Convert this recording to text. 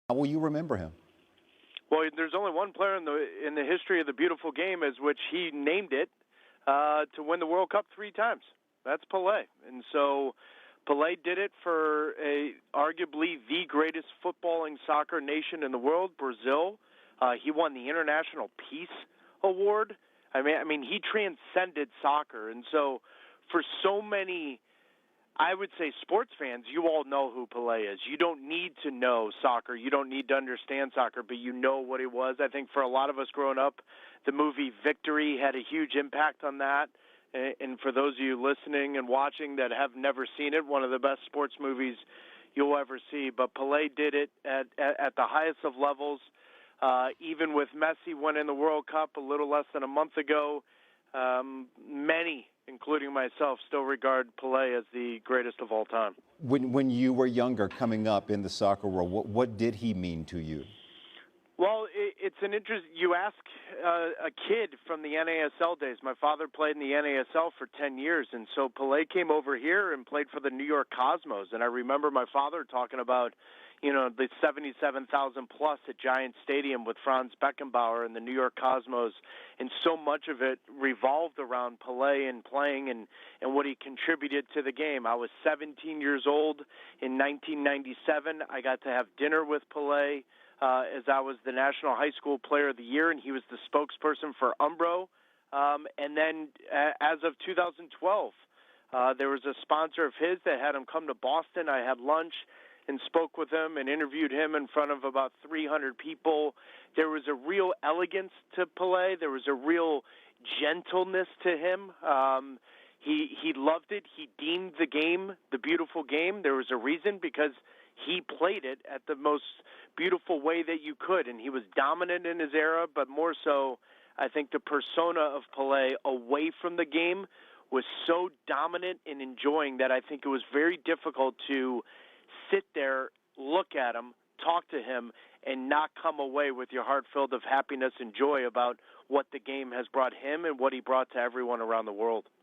How will you remember him? Well, there's only one player in the history of the beautiful game as which he named it to win the World Cup 3 times. That's Pele. And so Pele did it for arguably the greatest footballing soccer nation in the world, Brazil. He won the International Peace Award. I mean, he transcended soccer. And so for so many, I would say, sports fans, you all know who Pele is. You don't need to know soccer. You don't need to understand soccer, but you know what he was. I think for a lot of us growing up, the movie Victory had a huge impact on that. And for those of you listening and watching that have never seen it, one of the best sports movies you'll ever see. But Pele did it at the highest of levels. Even with Messi winning the World Cup a little less than a month ago, many, including myself, still regard Pele as the greatest of all time. When you were younger, coming up in the soccer world, what did he mean to you? Well, it's an interest. You ask a kid from the NASL days. My father played in the NASL for 10 years, and so Pele came over here and played for the New York Cosmos. And I remember my father talking about, the 77,000 plus at Giant Stadium with Franz Beckenbauer and the New York Cosmos, and so much of it revolved around Pele and playing and what he contributed to the game. I was 17 years old in 1997. I got to have dinner with Pele as I was the National High School Player of the Year, and he was the spokesperson for Umbro. And then as of 2012, there was a sponsor of his that had him come to Boston. I had lunch and spoke with him and interviewed him in front of about 300 people. There was a real elegance to Pele. There was a real gentleness to him. He loved it. He deemed the game the beautiful game. There was a reason, because he played it at the most beautiful way that you could, and he was dominant in his era, but more so, I think the persona of Pele away from the game was so dominant and enjoying that I think it was very difficult to sit there, look at him, talk to him, and not come away with your heart filled of happiness and joy about what the game has brought him and what he brought to everyone around the world.